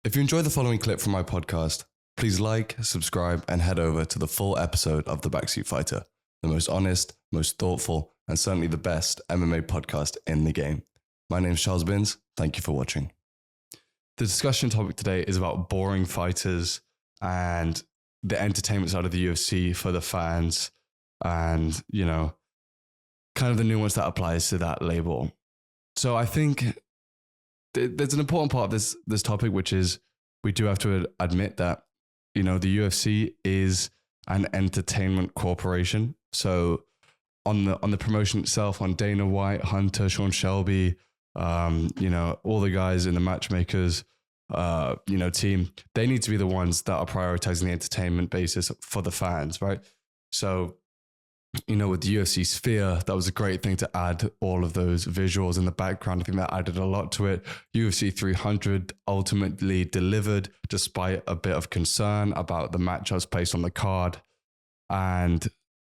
If you enjoy the following clip from my podcast, please like, subscribe, and head over to the full episode of The Backseat Fighter, the most honest, most thoughtful, and certainly the best MMA podcast in the game. My name is Charles Binns. Thank you for watching. The discussion topic today is about boring fighters and the entertainment side of the UFC for the fans and, kind of the nuance that applies to that label. So I think there's an important part of this topic, which is we do have to admit that, the UFC is an entertainment corporation. So on the promotion itself, on Dana White, Hunter, Sean Shelby, all the guys in the matchmakers, team, they need to be the ones that are prioritizing the entertainment basis for the fans, right? So, with the UFC Sphere, that was a great thing to add all of those visuals in the background. I think that added a lot to it. UFC 300 ultimately delivered despite a bit of concern about the matchups placed on the card. And,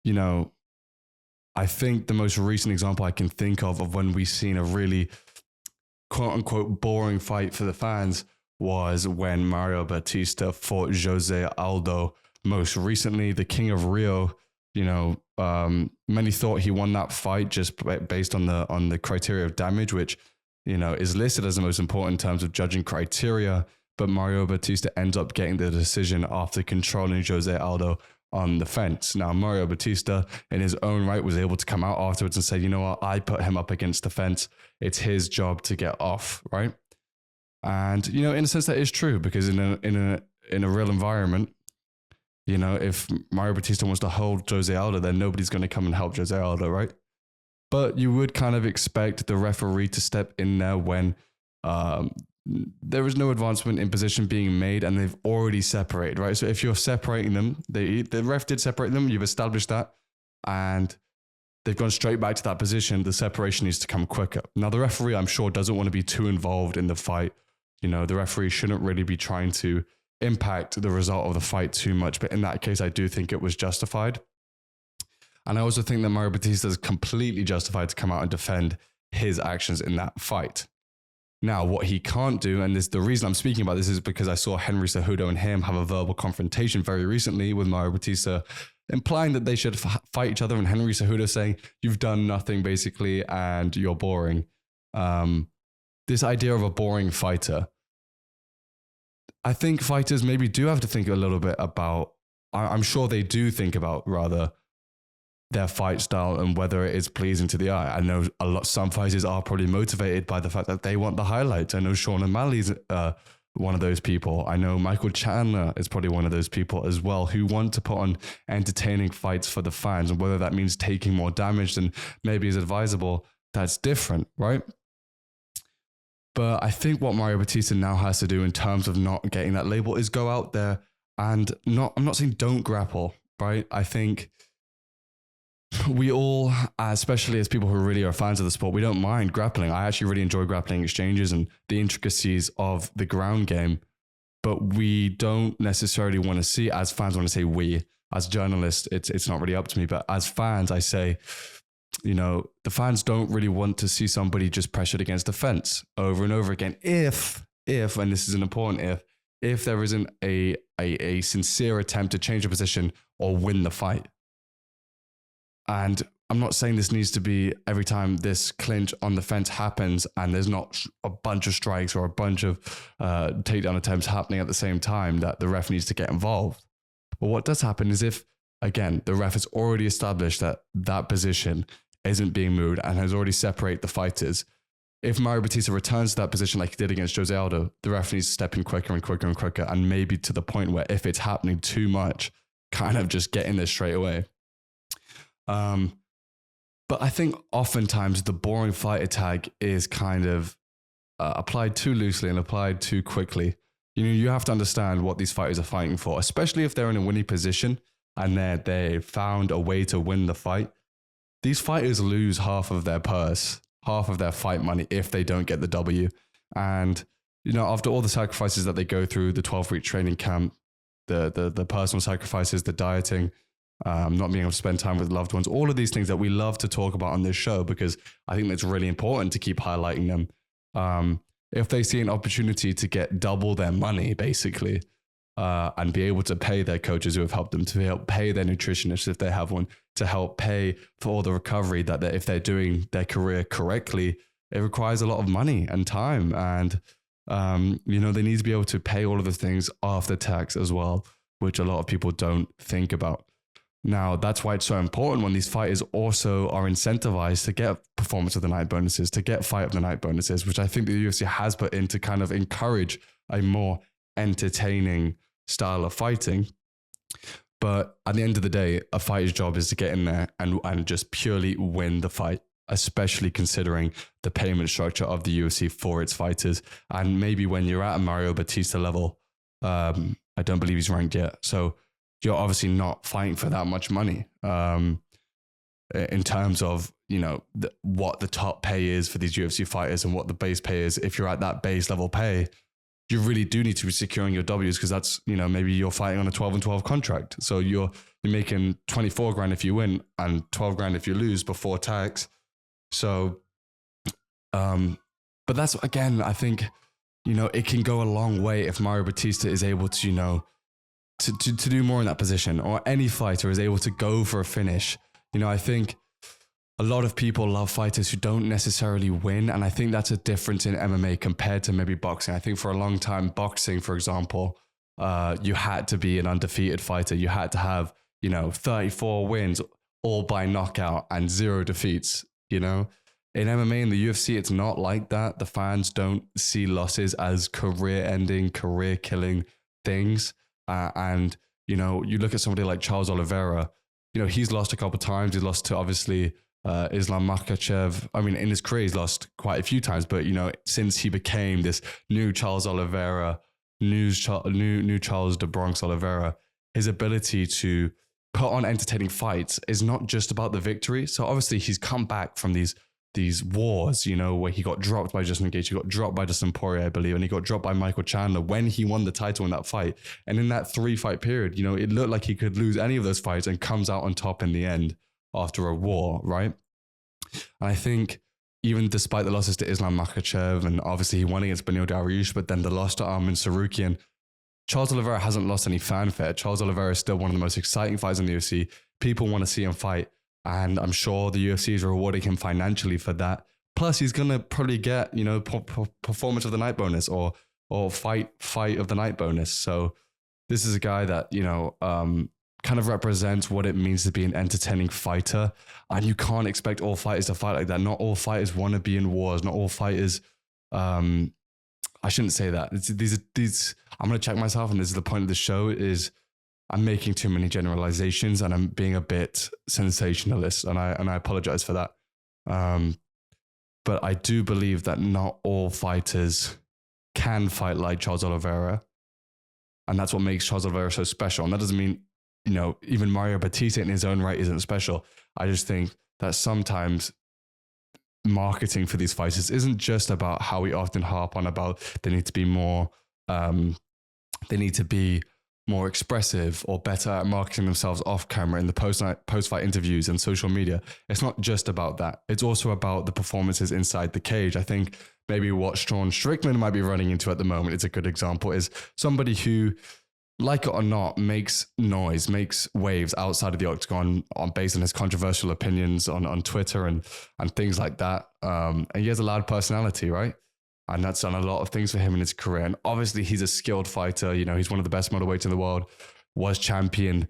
I think the most recent example I can think of when we've seen a really quote unquote boring fight for the fans was when Mario Batista fought Jose Aldo. Most recently, the King of Rio. Many thought he won that fight just based on the criteria of damage, which, is listed as the most important in terms of judging criteria. But Mario Batista ends up getting the decision after controlling Jose Aldo on the fence. Now, Mario Batista, in his own right, was able to come out afterwards and say, you know what, I put him up against the fence. It's his job to get off, right? And, in a sense, that is true, because in a real environment, if Mario Batista wants to hold Jose Aldo, then nobody's going to come and help Jose Aldo, right? But you would kind of expect the referee to step in there when there is no advancement in position being made and they've already separated, right? So if you're separating them, the ref did separate them, you've established that, and they've gone straight back to that position, the separation needs to come quicker. Now, the referee, I'm sure, doesn't want to be too involved in the fight. The referee shouldn't really be trying to impact the result of the fight too much. But in that case, I do think it was justified. And I also think that Mario Batista is completely justified to come out and defend his actions in that fight. Now, what he can't do, and the reason I'm speaking about this is because I saw Henry Cejudo and him have a verbal confrontation very recently with Mario Batista, implying that they should fight each other, and Henry Cejudo saying, you've done nothing basically, and you're boring. This idea of a boring fighter, I think fighters maybe do have to think a little bit about, I'm sure they do think about rather their fight style and whether it is pleasing to the eye. I know some fighters are probably motivated by the fact that they want the highlights. I know Sean O'Malley's one of those people. I know Michael Chandler is probably one of those people as well who want to put on entertaining fights for the fans, and whether that means taking more damage than maybe is advisable, that's different, right? But I think what Mario Batista now has to do in terms of not getting that label is go out there and I'm not saying don't grapple, right? I think we all, especially as people who really are fans of the sport, we don't mind grappling. I actually really enjoy grappling exchanges and the intricacies of the ground game, but we don't necessarily want to see, as fans, want to say we, as journalists, it's not really up to me, but as fans, I say, the fans don't really want to see somebody just pressured against the fence over and over again. If, and this is an important if there isn't a sincere attempt to change a position or win the fight. And I'm not saying this needs to be every time this clinch on the fence happens and there's not a bunch of strikes or a bunch of takedown attempts happening at the same time that the ref needs to get involved. But what does happen is if, again, the ref has already established that position isn't being moved and has already separated the fighters. If Mario Batista returns to that position like he did against Jose Aldo, the ref needs to step in quicker and quicker and quicker, and maybe to the point where if it's happening too much, kind of just get in there straight away. But I think oftentimes the boring fighter tag is kind of applied too loosely and applied too quickly. You have to understand what these fighters are fighting for, especially if they're in a winning position and they found a way to win the fight. These fighters lose half of their purse, half of their fight money if they don't get the W. And, after all the sacrifices that they go through, the 12-week training camp, the personal sacrifices, the dieting, not being able to spend time with loved ones, all of these things that we love to talk about on this show because I think it's really important to keep highlighting them. if they see an opportunity to get double their money, basically, and be able to pay their coaches who have helped them, to help pay their nutritionists if they have one, to help pay for all the recovery that if they're doing their career correctly, it requires a lot of money and time. And, they need to be able to pay all of the things after tax as well, which a lot of people don't think about. Now, that's why it's so important when these fighters also are incentivized to get performance of the night bonuses, to get fight of the night bonuses, which I think the UFC has put in to kind of encourage a more entertaining style of fighting. But at the end of the day, a fighter's job is to get in there and just purely win the fight, especially considering the payment structure of the UFC for its fighters. And maybe when you're at a Mario Batista level, I don't believe he's ranked yet, so you're obviously not fighting for that much money in terms of, what the top pay is for these UFC fighters and what the base pay is. If you're at that base level pay, you really do need to be securing your W's, because that's, maybe you're fighting on a 12 and 12 contract. So you're making 24 grand if you win and 12 grand if you lose before tax. So, but that's, again, I think, it can go a long way if Mario Batista is able to, to do more in that position, or any fighter is able to go for a finish. I think a lot of people love fighters who don't necessarily win. And I think that's a difference in MMA compared to maybe boxing. I think for a long time, boxing, for example, you had to be an undefeated fighter. You had to have, 34 wins, all by knockout, and 0 defeats, In MMA and the UFC, it's not like that. The fans don't see losses as career-ending, career-killing things. And you look at somebody like Charles Oliveira, he's lost a couple of times. He's lost to, obviously, Islam Makhachev. I mean, in his career, he's lost quite a few times, but, since he became this new Charles Oliveira, new Charles de Bronx Oliveira, his ability to put on entertaining fights is not just about the victory. So obviously he's come back from these wars, where he got dropped by Justin Gaethje, he got dropped by Dustin Poirier, I believe, and he got dropped by Michael Chandler when he won the title in that fight. And in that 3-fight period, it looked like he could lose any of those fights and comes out on top in the end after a war, right? And I think even despite the losses to Islam Makhachev, and obviously he won against Beneil Dariush, but then the loss to Arman Sarukian, Charles Oliveira hasn't lost any fanfare. Charles Oliveira is still one of the most exciting fights in the UFC. People want to see him fight, and I'm sure the UFC is rewarding him financially for that. Plus, he's going to probably get, performance of the night bonus or fight of the night bonus. So this is a guy that, kind of represents what it means to be an entertaining fighter. And you can't expect all fighters to fight like that. Not all fighters want to be in wars. Not all fighters, I shouldn't say that. These, I'm going to check myself, and this is the point of the show, is I'm making too many generalizations and I'm being a bit sensationalist, and I apologize for that. But I do believe that not all fighters can fight like Charles Oliveira, and that's what makes Charles Oliveira so special. And that doesn't mean, even Mario Batista in his own right isn't special. I just think that sometimes marketing for these fighters isn't just about how we often harp on about they need to be more expressive or better at marketing themselves off camera in the post-fight interviews and social media. It's not just about that. It's also about the performances inside the cage. I think maybe what Sean Strickland might be running into at the moment is a good example, is somebody who, like it or not, makes noise, makes waves outside of the octagon based on his controversial opinions on Twitter and things like that. And he has a loud personality, right? And that's done a lot of things for him in his career. And obviously he's a skilled fighter. He's one of the best middleweights in the world, was champion,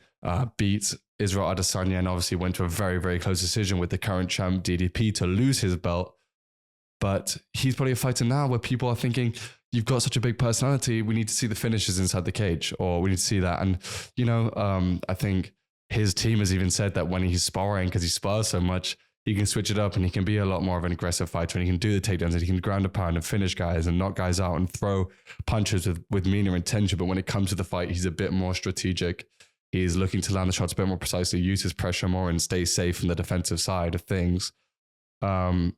beat Israel Adesanya, and obviously went to a very, very close decision with the current champ DDP to lose his belt. But he's probably a fighter now where people are thinking, you've got such a big personality, we need to see the finishes inside the cage, or we need to see that. And, I think his team has even said that when he's sparring, because he spars so much, he can switch it up and he can be a lot more of an aggressive fighter, and he can do the takedowns and he can ground a pound and finish guys and knock guys out and throw punches with meaner intention. But when it comes to the fight, he's a bit more strategic. He's looking to land the shots a bit more precisely, use his pressure more, and stay safe from the defensive side of things. But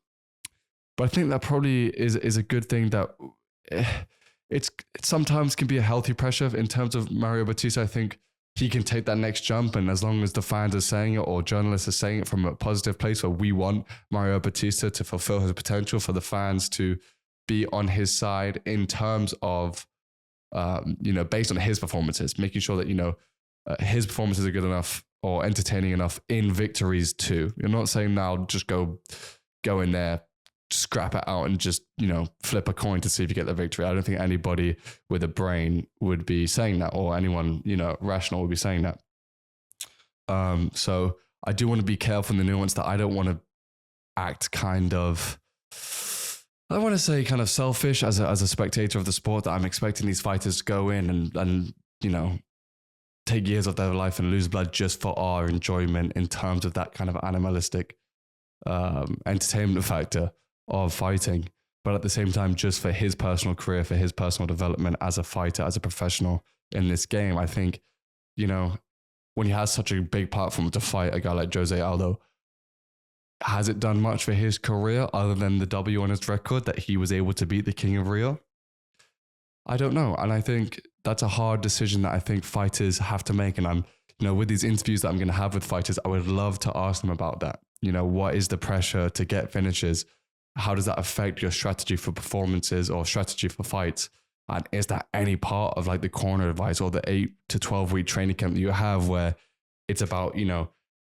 I think that probably is a good thing, that it sometimes can be a healthy pressure in terms of Mario Batista. I think he can take that next jump, and as long as the fans are saying it or journalists are saying it from a positive place where we want Mario Batista to fulfill his potential, for the fans to be on his side in terms of, based on his performances, making sure that, his performances are good enough or entertaining enough in victories too. You're not saying now just go in there, scrap it out and just, flip a coin to see if you get the victory. I don't think anybody with a brain would be saying that, or anyone, rational would be saying that. So I do want to be careful in the nuance that I don't want to act kind of selfish as a spectator of the sport, that I'm expecting these fighters to go in and take years of their life and lose blood just for our enjoyment in terms of that kind of animalistic entertainment factor of fighting. But at the same time, just for his personal career, for his personal development as a fighter, as a professional in this game, I think, when he has such a big platform to fight a guy like Jose Aldo, has it done much for his career other than the W on his record that he was able to beat the King of Rio? I don't know. And I think that's a hard decision that I think fighters have to make. And I'm, with these interviews that I'm going to have with fighters, I would love to ask them about that. What is the pressure to get finishes? How does that affect your strategy for performances or strategy for fights? And is that any part of like the corner advice or the 8 to 12 week training camp that you have, where it's about,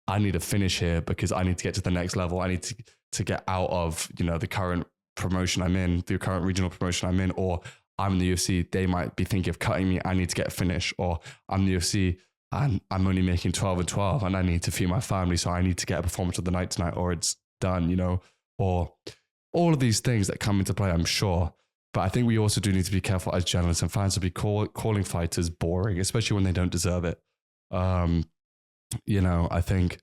I need to finish here because I need to get to the next level. I need to get out of, the current promotion I'm in, the current regional promotion I'm in, or I'm in the UFC. They might be thinking of cutting me. I need to get a finish, or I'm in the UFC and I'm only making 12 and 12 and I need to feed my family. So I need to get a performance of the night tonight, or it's done, or all of these things that come into play, I'm sure. But I think we also do need to be careful as journalists and fans to be calling fighters boring, especially when they don't deserve it. I think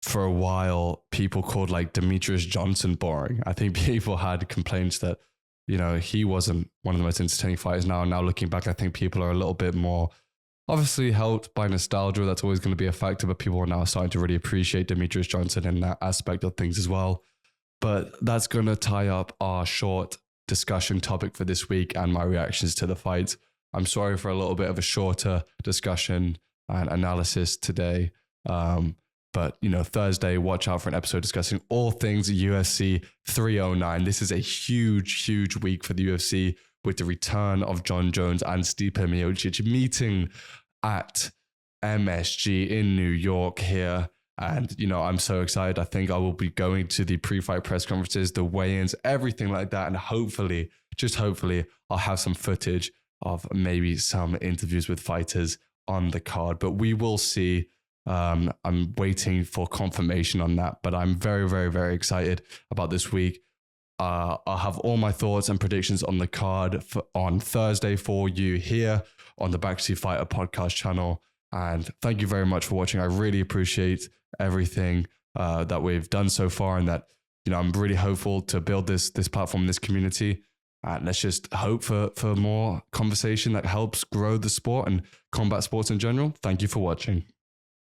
for a while, people called like Demetrius Johnson boring. I think people had complaints that, he wasn't one of the most entertaining fighters now. Now looking back, I think people are a little bit more obviously helped by nostalgia. That's always going to be a factor, but people are now starting to really appreciate Demetrius Johnson in that aspect of things as well. But that's going to tie up our short discussion topic for this week and my reactions to the fights. I'm sorry for a little bit of a shorter discussion and analysis today. But, Thursday, watch out for an episode discussing all things UFC 309. This is a huge, huge week for the UFC with the return of Jon Jones and Stipe Miocic meeting at MSG in New York here. And, I'm so excited. I think I will be going to the pre-fight press conferences, the weigh-ins, everything like that. And hopefully, just hopefully, I'll have some footage of maybe some interviews with fighters on the card. But we will see. I'm waiting for confirmation on that. But I'm very, very, very excited about this week. I'll have all my thoughts and predictions on the card on Thursday for you here on the Backseat Fighter podcast channel. And thank you very much for watching. I really appreciate everything that we've done so far, and that, I'm really hopeful to build this platform, this community. And let's just hope for more conversation that helps grow the sport and combat sports in general. Thank you for watching.